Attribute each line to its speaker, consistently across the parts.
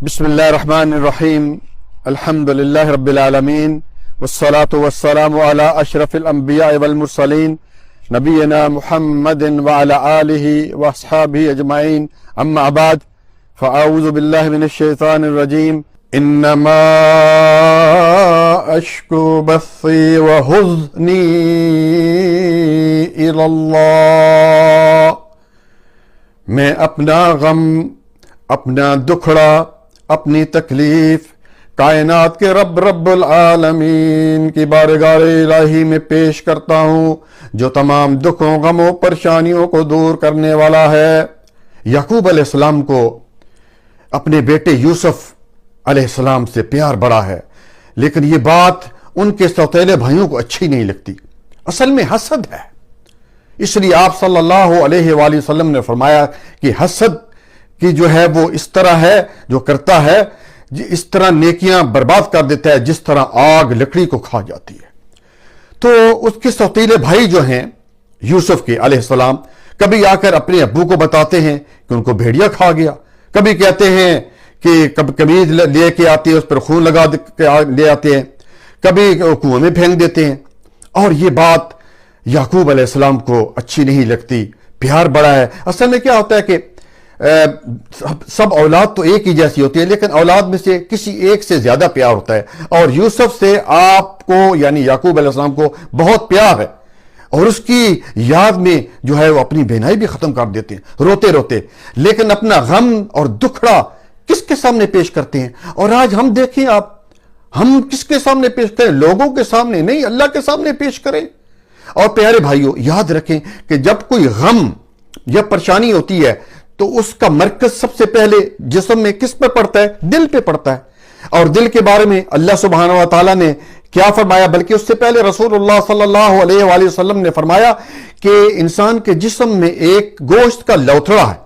Speaker 1: بسم الله الرحمن الرحيم. الحمد لله رب العالمين، والصلاة والسلام على أشرف الأنبياء والمرسلين نبينا محمد وعلى آله وأصحابه أجمعين. أما بعد، فأعوذ بالله من الشيطان الرجيم. إنما أشكو بثي وحزني إلى الله. میں اپنا غم، اپنا دکھڑا، اپنی تکلیف کائنات کے رب العالمین کی بارگاہ الہی میں پیش کرتا ہوں، جو تمام دکھوں، غموں، پریشانیوں کو دور کرنے والا ہے۔ یعقوب علیہ السلام کو اپنے بیٹے یوسف علیہ السلام سے پیار بڑا ہے، لیکن یہ بات ان کے سوتیلے بھائیوں کو اچھی نہیں لگتی۔ اصل میں حسد ہے، اس لیے آپ صلی اللہ علیہ وآلہ وسلم نے فرمایا کہ حسد کی جو ہے وہ اس طرح ہے، جو کرتا ہے اس طرح نیکیاں برباد کر دیتا ہے جس طرح آگ لکڑی کو کھا جاتی ہے۔ تو اس کے سوتیلے بھائی جو ہیں یوسف کے علیہ السلام، کبھی آ کر اپنے ابو کو بتاتے ہیں کہ ان کو بھیڑیا کھا گیا، کبھی کہتے ہیں کہ قمیض لے کے آتے ہیں، اس پر خون لگا لے آتے ہیں، کبھی کنویں میں پھینک دیتے ہیں، اور یہ بات یعقوب علیہ السلام کو اچھی نہیں لگتی۔ پیار بڑا ہے۔ اصل میں کیا ہوتا ہے کہ سب اولاد تو ایک ہی جیسی ہوتی ہے، لیکن اولاد میں سے کسی ایک سے زیادہ پیار ہوتا ہے، اور یوسف سے آپ کو یعنی یعقوب علیہ السلام کو بہت پیار ہے، اور اس کی یاد میں جو ہے وہ اپنی بینائی بھی ختم کر دیتے ہیں روتے روتے، لیکن اپنا غم اور دکھڑا کس کے سامنے پیش کرتے ہیں؟ اور آج ہم دیکھیں، ہم کس کے سامنے پیش کریں؟ لوگوں کے سامنے نہیں، اللہ کے سامنے پیش کریں۔ اور پیارے بھائیوں، یاد رکھیں کہ جب کوئی غم یا پریشانی ہوتی ہے تو اس کا مرکز سب سے پہلے جسم میں کس پہ پڑتا ہے؟ دل پہ پڑتا ہے۔ اور دل کے بارے میں اللہ سبحانہ و تعالیٰ نے کیا فرمایا؟ بلکہ اس سے پہلے رسول اللہ صلی اللہ علیہ وآلہ وسلم نے فرمایا کہ انسان کے جسم میں ایک گوشت کا لوتھڑا ہے،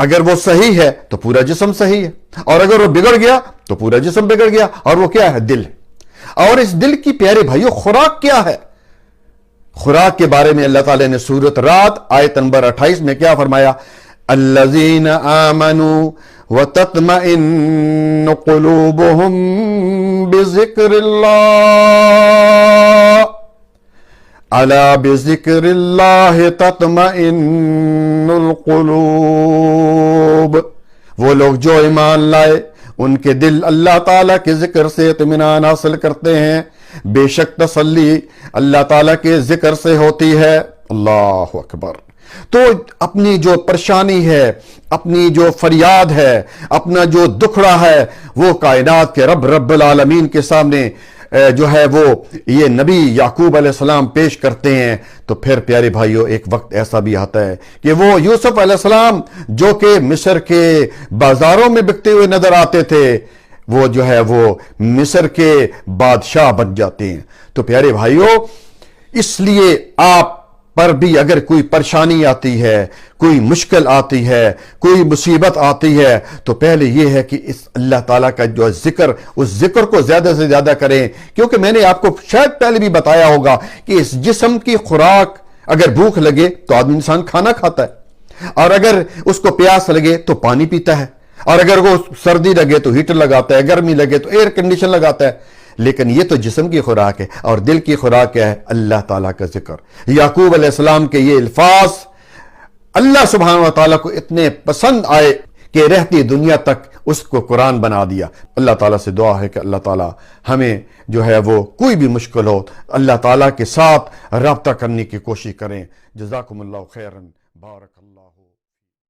Speaker 1: اگر وہ صحیح ہے تو پورا جسم صحیح ہے، اور اگر وہ بگڑ گیا تو پورا جسم بگڑ گیا، اور وہ کیا ہے؟ دل۔ اور اس دل کی پیارے بھائیوں خوراک کیا ہے؟ خوراک کے بارے میں اللہ تعالیٰ نے سورۃ رعد آیت نمبر 28 میں کیا فرمایا؟ الذین آمنوا وتطمئن قلوبهم بذکر اللہ، الا بذکر اللہ تطمئن القلوب۔ وہ لوگ جو ایمان لائے، ان کے دل اللہ تعالیٰ کے ذکر سے اطمینان حاصل کرتے ہیں۔ بے شک تسلی اللہ تعالیٰ کے ذکر سے ہوتی ہے۔ اللہ اکبر۔ تو اپنی جو پریشانی ہے، اپنی جو فریاد ہے، اپنا جو دکھڑا ہے، وہ کائنات کے رب العالمین کے سامنے جو ہے وہ یہ نبی یعقوب علیہ السلام پیش کرتے ہیں۔ تو پھر پیارے بھائیوں، ایک وقت ایسا بھی آتا ہے کہ وہ یوسف علیہ السلام جو کہ مصر کے بازاروں میں بکتے ہوئے نظر آتے تھے، وہ جو ہے وہ مصر کے بادشاہ بن جاتے ہیں۔ تو پیارے بھائیوں، اس لیے آپ پر بھی اگر کوئی پریشانی آتی ہے، کوئی مشکل آتی ہے، کوئی مصیبت آتی ہے، تو پہلے یہ ہے کہ اس اللہ تعالیٰ کا جو ذکر، اس ذکر کو زیادہ سے زیادہ کریں، کیونکہ میں نے آپ کو شاید پہلے بھی بتایا ہوگا کہ اس جسم کی خوراک، اگر بھوک لگے تو آدمی انسان کھانا کھاتا ہے، اور اگر اس کو پیاس لگے تو پانی پیتا ہے، اور اگر وہ سردی لگے تو ہیٹر لگاتا ہے، گرمی لگے تو ایئر کنڈیشن لگاتا ہے۔ لیکن یہ تو جسم کی خوراک ہے، اور دل کی خوراک کیا ہے؟ اللہ تعالیٰ کا ذکر۔ یعقوب علیہ السلام کے یہ الفاظ اللہ سبحانہ و تعالیٰ کو اتنے پسند آئے کہ رہتی دنیا تک اس کو قرآن بنا دیا۔ اللہ تعالیٰ سے دعا ہے کہ اللہ تعالیٰ ہمیں جو ہے وہ کوئی بھی مشکل ہو، اللہ تعالیٰ کے ساتھ رابطہ کرنے کی کوشش کریں۔ جزاکم اللہ خیرا، بارک اللہ۔